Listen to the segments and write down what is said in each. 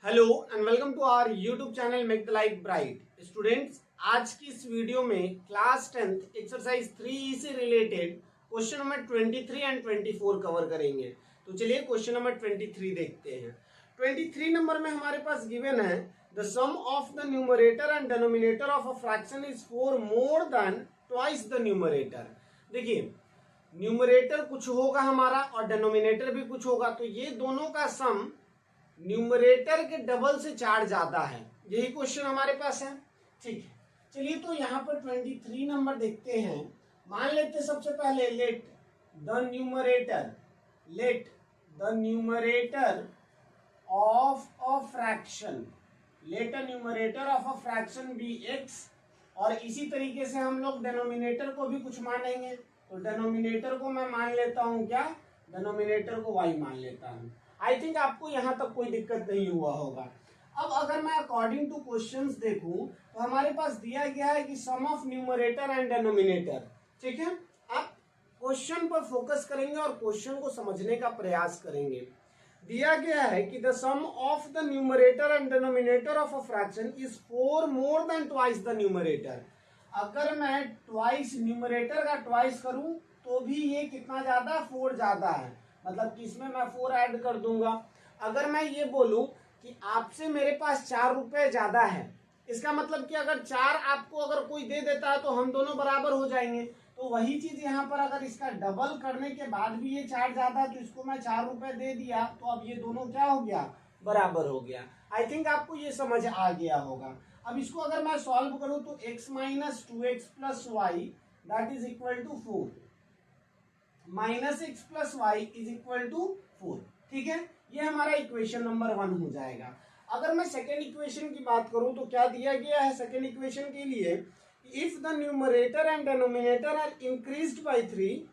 Hello and welcome to our YouTube channel make the life bright. Students, आज की इस video में class 10th exercise 3 से related question number 23 and 24 cover करेंगे। तो चलिए क्वेश्चन नंबर 23 देखते हैं। 23 नंबर में हमारे पास गिवन है the sum of the numerator and denominator of a fraction is 4 more than twice the numerator. देखिए, न्यूमरेटर कुछ होगा हमारा और डिनोमिनेटर भी कुछ होगा, तो ये दोनों का सम न्यूमरेटर के डबल से 4 ज्यादा है। यही क्वेश्चन हमारे पास है। ठीक है, चलिए तो यहाँ पर 23 नंबर देखते हैं। मान लेते सबसे पहले let the numerator of a fraction be x, और इसी तरीके से हम लोग डेनोमिनेटर को भी कुछ मानेंगे। तो डेनोमिनेटर को मैं मान लेता हूं क्या, डेनोमिनेटर को वाई मान लेता हूं। आई थिंक आपको यहां तक कोई दिक्कत नहीं हुआ होगा। अब अगर मैं अकॉर्डिंग टू क्वेश्चंस देखूं तो हमारे पास दिया गया है कि sum of numerator and denominator. ठीक है, आप क्वेश्चन पर फोकस करेंगे और क्वेश्चन को समझने का प्रयास करेंगे। दिया गया है कि the sum of the numerator and denominator of a fraction is 4 more than twice the numerator. अगर मैं ट्वाइस न्यूमरेटर का ट्वाइस करूं तो भी ये कितना ज्यादा, 4 ज्यादा है। मतलब कि इसमें मैं 4 ऐड कर दूंगा। अगर मैं ये बोलूं कि आपसे मेरे पास 4 रुपए ज्यादा है, इसका मतलब कि अगर 4 आपको अगर कोई दे देता है तो हम दोनों बराबर हो जाएंगे। तो वही चीज यहाँ पर अगर इसका डबल करने के बाद भी ये 4 ज्यादा है तो इसको मैं 4 रुपए दे दिया, तो अब ये दोनों क्या हो गया, बराबर हो गया। आई थिंक आपको ये समझ आ गया होगा। अब इसको अगर मैं सॉल्व करूं तो x minus 2x plus Y that is equal to 4, minus x plus Y is equal to 4। ठीक है, ये हमारा इक्वेशन नंबर 1 हो जाएगा। अगर मैं सेकेंड इक्वेशन की बात करूं तो क्या दिया गया है सेकेंड इक्वेशन के लिए, if the numerator and denominator are increased by 3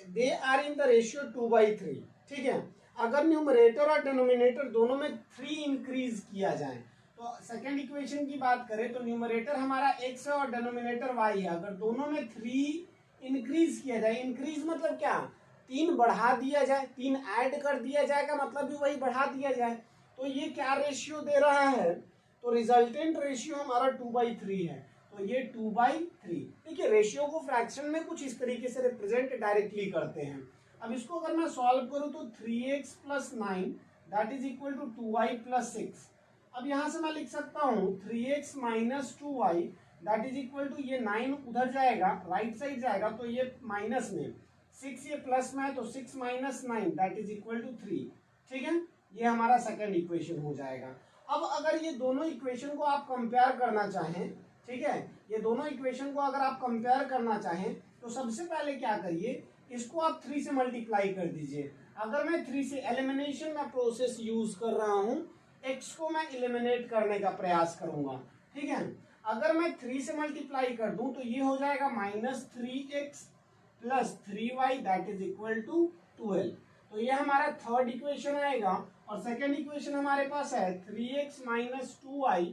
they are in the ratio 2/3। ठीक है, अगर न्यूमरेटर और डिनोमिनेटर दोनों में 3 इंक्रीज किया जाए, तो सेकेंड इक्वेशन की बात करें तो न्यूमरेटर हमारा x है और डिनोमिनेटर y है। अगर दोनों में 3 इंक्रीज किया जाए, इंक्रीज मतलब क्या, 3 बढ़ा दिया जाए, 3 ऐड कर दिया जाएगा, मतलब भी वही बढ़ा दिया जाए, तो ये क्या रेशियो दे रहा है, तो रिजल्टेंट रेशियो हमारा 2/3 है। तो ये 2/3। देखिए, रेशियो को फ्रैक्शन में कुछ इस तरीके से रिप्रेजेंट डायरेक्टली करते हैं। अब इसको अगर मैं सॉल्व करूं तो 3x plus 9 that is equal to 2y plus 6। अब यहां से मैं लिख सकता हूं 3x minus 2y that is equal to, ये 9 उधर जाएगा, राइट साइड जाएगा, तो ये माइनस में, 6 ये प्लस में है, तो 6 minus 9 that is equal to 3। ठीक है, ये हमारा सेकंड इक्वेशन हो जाएगा। अब अगर ये दोनों इक्वेशन को आप कंपेयर करना चाहें, ठीक है, ये दोनों इक्वेशन को अगर आप कंपेयर करना चाहें तो सबसे पहले क्या करिए, इसको आप 3 से मल्टीप्लाई कर दीजिए। अगर मैं 3 से एलिमिनेशन का प्रोसेस यूज कर रहा हूं, x को मैं एलिमिनेट करने का प्रयास करूंगा। ठीक है, अगर मैं 3 से मल्टीप्लाई कर दूं तो ये हो जाएगा minus 3x plus 3y that is equal to 12। तो ये हमारा थर्ड इक्वेशन आएगा। और सेकेंड इक्वेशन हमारे पास है 3x minus 2y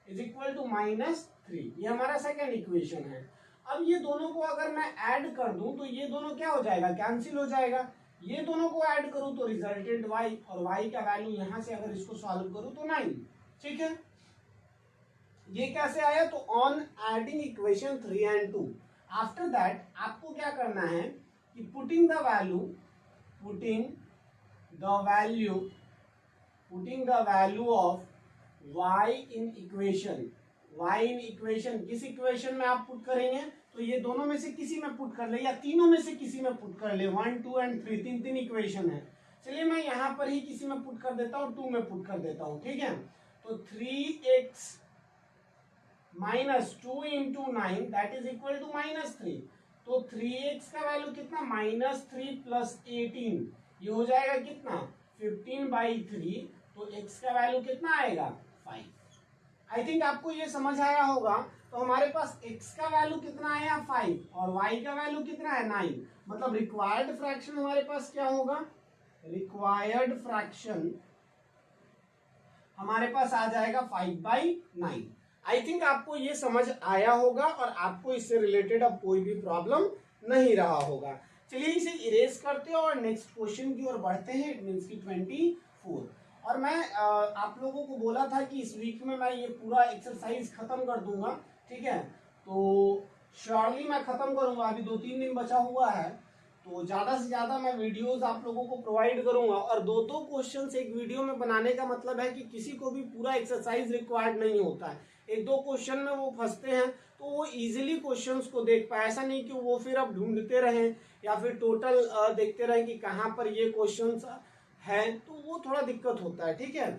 is equal to minus 3। ये हमारा सेकेंड इक्वेशन है। अब ये दोनों को अगर मैं ऐड कर दूं तो ये दोनों क्या हो जाएगा, कैंसिल हो जाएगा। ये दोनों को ऐड करूं तो रिजल्टेंट y, और y का वैल्यू यहां से अगर इसको सॉल्व करूं तो 9। ठीक है, ये कैसे आया, तो on adding equation 3 and 2, after that आपको क्या करना है कि putting the value of y in equation, किस इक्वेशन में आप पुट करेंगे, तो ये दोनों में से किसी में पुट कर ले या तीनों में से किसी में पुट कर ले। 1, 2 एंड 3, तीन इक्वेशन है। चलिए मैं यहां पर ही किसी में पुट कर देता हूं, 2 में पुट कर देता हूं। ठीक है, तो 3x minus 2 into 9 that is equal to minus 3। तो 3x का वैल्यू कितना, माइनस 3 प्लस 18, ये हो जाएगा कितना, 15/3। तो x का वैल्यू कितना आएगा, 5। आई थिंक आपको ये समझ आया होगा। तो हमारे पास x का वैल्यू कितना आया, 5, और y का वैल्यू कितना है, 9। मतलब रिक्वायर्ड फ्रैक्शन हमारे पास क्या होगा, रिक्वायर्ड फ्रैक्शन हमारे पास आ जाएगा 5/9। आई थिंक आपको ये समझ आया होगा और आपको इससे रिलेटेड अब कोई भी प्रॉब्लम नहीं रहा होगा। चलिए इसे इरेज करते हैं और नेक्स्ट क्वेश्चन की ओर बढ़ते हैं। इट मींस की 24। और मैं आप लोगों को बोला था कि इस वीक में मैं ये पूरा एक्सरसाइज खत्म कर दूंगा, ठीक है। तो श्योरली मैं खत्म करूंगा, अभी 2-3 दिन बचा हुआ है, तो ज़्यादा से ज़्यादा मैं वीडियोस आप लोगों को प्रोवाइड करूंगा। और 2-2 क्वेश्चन एक वीडियो में बनाने का मतलब है कि किसी को भी पूरा एक्सरसाइज रिक्वायर्ड नहीं होता है, 1-2 क्वेश्चन में वो फंसते हैं तो वो इजीली क्वेश्चंस को देख पाए। ऐसा नहीं कि वो फिर अब ढूंढते रहें या फिर टोटल देखते रहें कि कहाँ पर ये क्वेश्चंस है, तो वो थोड़ा दिक्कत होता है, ठीक है।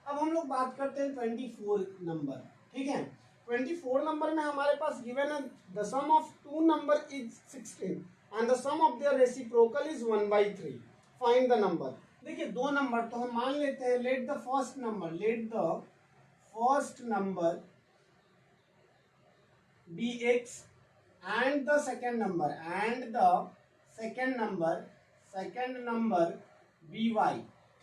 अब हम लोग बात करते हैं 24 नंबर, ठीक है। 24 नंबर में हमारे पास गिवन है the sum of 2 number is 16 and the sum of their reciprocal is 1/3, find the number. देखिए 2 नंबर तो हम मान लेते हैं, let the first number be x and the second number be y,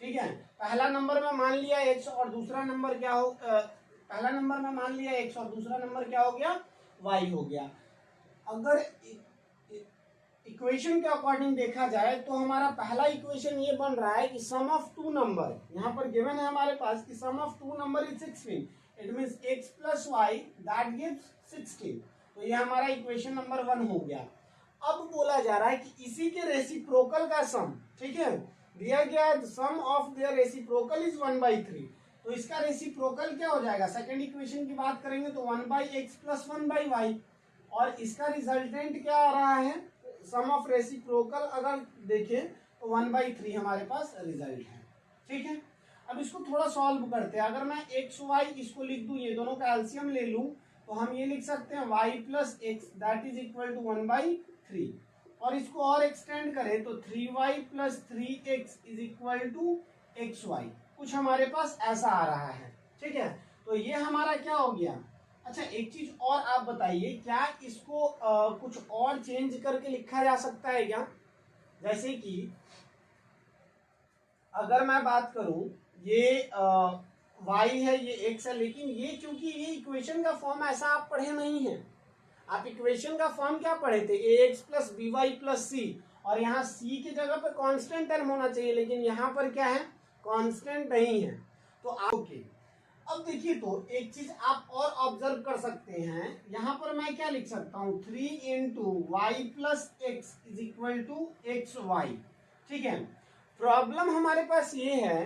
ठीक है। पहला नंबर में मान लिया x और दूसरा नंबर क्या हो, पहला नंबर में मान लिया x और दूसरा नंबर क्या हो गया, y हो गया। अगर इक्वेशन के अकॉर्डिंग देखा जाए तो हमारा पहला इक्वेशन ये बन रहा है कि सम ऑफ 2 नंबर, यहाँ पर गिवन है हमारे पास कि sum of 2 number is 16, it means x plus Y that gives 16, तो ये हमारा इक्वेशन नंबर 1 हो गया। अब बोला जा रहा है कि इसी के रेसिप्रोकल का सम, ठीक है, दिया गया है सम ऑफ देयर रेसिप्रोकल इज 1/3, तो इसका रेसिप्रोकल क्या हो जाएगा, सेकंड इक्वेशन की बात करेंगे तो 1/x प्लस 1/y, और इसका रिजल्टेंट क्या आ रहा है, सम ऑफ रेसिप्रोकल अगर देखें तो 1/3 हमारे पास रिजल्ट है, ठीक है। अब इसको थोड़ा सॉल्व करते हैं। अगर मैं एक्स वाई इसको लिख दूं, ये दोनों का एलसीएम ले लूं, तो हम ये लिख सकते हैं y plus x that is equal to 1/3, और इसको और एक्सटेंड करें तो 3y plus 3x is equal to xy, कुछ हमारे पास ऐसा आ रहा है, ठीक है। तो ये हमारा क्या हो गया। अच्छा एक चीज और आप बताइए, क्या इसको कुछ और चेंज करके लिखा जा सकता है क्या, जैसे कि अगर मैं बात करूं ये y है, ये x है, लेकिन ये क्योंकि ये इक्वेशन का फॉर्म ऐसा आप पढ़े नहीं है, आप इक्वेशन का फॉर्म क्या पढ़े थे, ax plus B Y plus C, और यहाँ c की जगह पे कांस्टेंट टर्म होना चाहिए, लेकिन यहाँ पर क्या है, कांस्टेंट नहीं है। तो ओके, अब देखिए तो एक चीज आप और ऑब्जर्व कर सकते हैं, यहाँ पर मैं क्या लिख सकता हूँ, 3 into y plus x is equal to x y, ठीक है। प्रॉब्लम हमारे पास ये है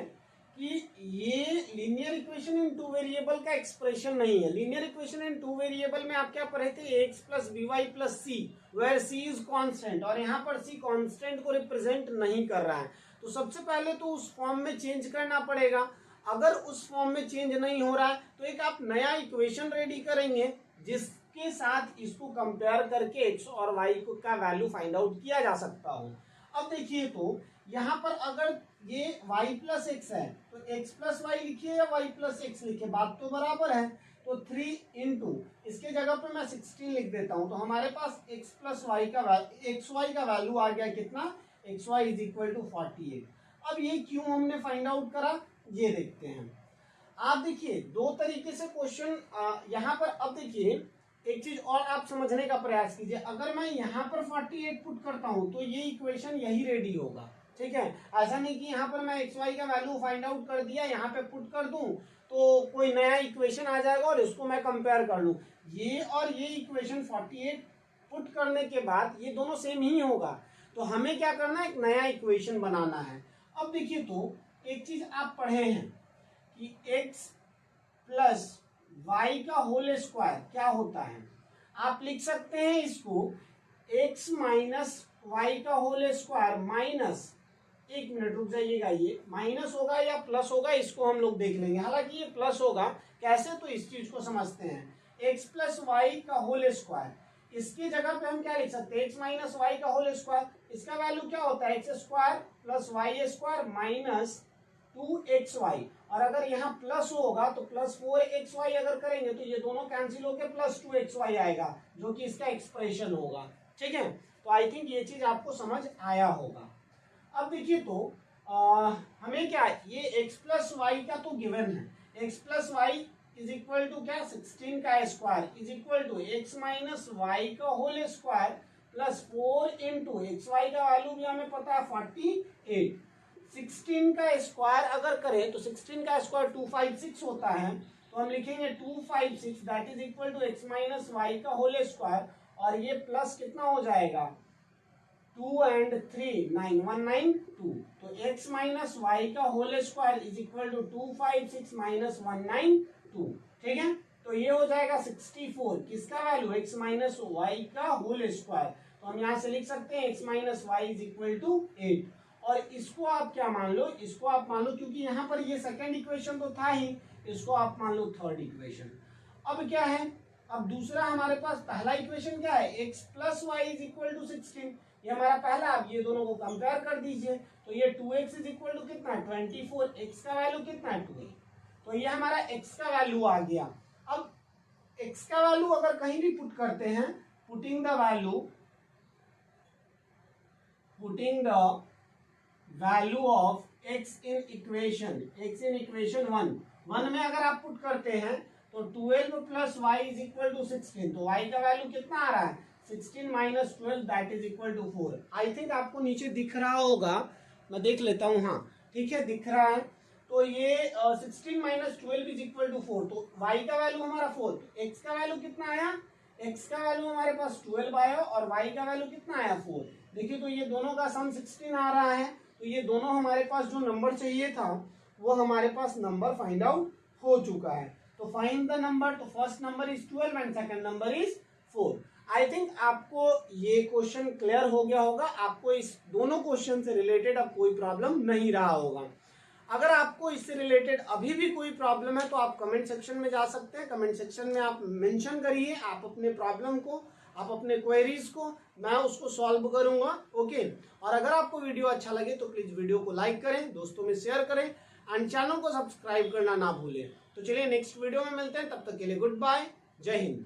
कि ये लीनियर इक्वेशन इन 2 वेरिएबल का एक्सप्रेशन नहीं है। लीनियर इक्वेशन इन 2 वेरिएबल में आप क्या पढ़े थे, x plus B Y plus c, where c is constant, और यहाँ पर सी कांस्टेंट को रिप्रेजेंट नहीं कर रहा है। तो सबसे पहले तो उस फॉर्म में चेंज करना पड़ेगा। अगर उस फॉर्म में चेंज नहीं हो रहा है तो एक आप नया इक्वेशन रेडी करेंगे जिसके साथ इसको कंपेयर करके एक्स और वाई का वैल्यू फाइंड आउट किया जा सकता हो। अब देखिए तो यहाँ पर अगर ये y प्लस एक्स है तो x प्लस वाई लिखिए या y प्लस एक्स लिखिए, बात तो बराबर है। तो 3 इंटू इसके जगह पे मैं 16 लिख देता हूं, तो हमारे पास x प्लस वाई का एक्स वाई का वैल्यू आ गया कितना, x y is equal to 48। अब ये क्यों हमने फाइंड आउट करा, ये देखते हैं। आप देखिए दो तरीके से क्वेश्चन यहाँ पर, अब देखिए एक चीज और आप समझने का प्रयास कीजिए, अगर मैं यहाँ पर 48 पुट करता हूं तो ये इक्वेशन यही रेडी होगा, ठीक है। ऐसा नहीं कि यहाँ पर मैं एक्स वाई का वैल्यू फाइंड आउट कर दिया, यहाँ पे पुट कर दूं तो कोई नया इक्वेशन आ जाएगा और इसको मैं कंपेयर कर लूं। ये और ये इक्वेशन 48 पुट करने के बाद ये दोनों सेम ही होगा, तो हमें क्या करना है, एक नया इक्वेशन बनाना है। अब देखिए तो एक चीज आप पढ़े हैं कि x प्लस वाई का होल स्क्वायर क्या होता है, आप लिख सकते हैं इसको x माइनस वाई का होल स्क्वायर माइनस, एक मिनट रुक जाइएगा, ये माइनस होगा या प्लस होगा इसको हम लोग देख लेंगे, हालांकि ये प्लस होगा, कैसे तो इस चीज को समझते हैं। x प्लस वाई का होल स्क्वायर, इसकी जगह पे हम क्या लिख सकते हैं, x माइनस वाई का होल स्क्वायर, इसका वैल्यू क्या होता है, x square plus y square minus 2xy, और अगर यहाँ प्लस होगा तो प्लस 4xy अगर करेंगे तो ये दोनों कैंसिल होकर प्लस 2xy आएगा, जो कि इसका एक्सप्रेशन होगा, ठीक है। तो आई थिंक ये चीज आपको समझ आया होगा। अब देखिए तो हमें क्या, ये x प्लस वाई का तो गिवन है, x plus Y is equal to क्या, 16 का square is equal to x minus Y का whole square plus 4 into X Y का वैल्यू भी हमें पता है 48, 16 का स्क्वायर अगर करें तो 16 का स्क्वायर 256 होता है, तो हम लिखेंगे 256 that is equal to x minus Y का होल स्क्वायर, और ये प्लस कितना हो जाएगा 2 and 3 9 192, तो x माइनस वाई का whole square is equal to 256 minus 192, ठीक है। तो ये हो जाएगा 64, किसका वैल्यू x माइनस वाई का होल स्क्वायर, तो हम यहाँ से लिख सकते हैं x minus y is equal to 8, और इसको आप क्या मान लो, इसको आप मान लो, क्योंकि यहाँ पर ये सेकेंड इक्वेशन तो था ही, इसको आप मान लो थर्ड इक्वेशन। अब क्या है, अब दूसरा हमारे पास पहला इक्वेशन क्या है, x plus Y is equal to 16, ये हमारा पहला। अब ये दोनों को कंपेयर कर दीजिए, तो ये 2x इज इक्वल टू कितना 24, x का वैल्यू कितना है 2, तो ये हमारा x का वैल्यू आ गया। अब x का वैल्यू अगर कहीं भी पुट करते हैं, putting the value of x in equation 1 में अगर आप पुट करते हैं तो 12 plus Y is equal to 16, तो y का वैल्यू कितना आ रहा है 16 minus 12 that is equal to 4। I think आपको नीचे दिख रहा होगा, मैं देख लेता हूँ, हाँ ठीक है दिख रहा है। तो ये 16 माइनस 12 इज इक्वल टू 4, तो y का वैल्यू हमारा 4, तो x का वैल्यू कितना आया, x का वैल्यू हमारे पास 12 आया और y का वैल्यू कितना आया 4। देखिए तो ये दोनों का सम 16 आ रहा है, तो ये दोनों हमारे पास जो नंबर चाहिए था वो हमारे पास नंबर फाइंड आउट हो चुका है। तो फाइंड द नंबर, तो first number is 12 and second number is 4। I think आपको ये क्वेश्चन क्लियर हो गया होगा, आपको इस दोनों क्वेश्चन से रिलेटेड अब कोई प्रॉब्लम नहीं रहा होगा। अगर आपको इससे रिलेटेड अभी भी कोई प्रॉब्लम है तो आप कमेंट सेक्शन में जा सकते हैं, कमेंट सेक्शन में आप मेंशन करिए आप अपने प्रॉब्लम को, आप अपने क्वेरीज को, मैं उसको सॉल्व करूंगा, ओके। और अगर आपको वीडियो अच्छा लगे तो प्लीज वीडियो को लाइक करें, दोस्तों में शेयर करें एंड चैनल को सब्सक्राइब करना ना भूलें। तो चलिए नेक्स्ट वीडियो में मिलते हैं, तब तक के लिए गुड बाय, जय हिंद।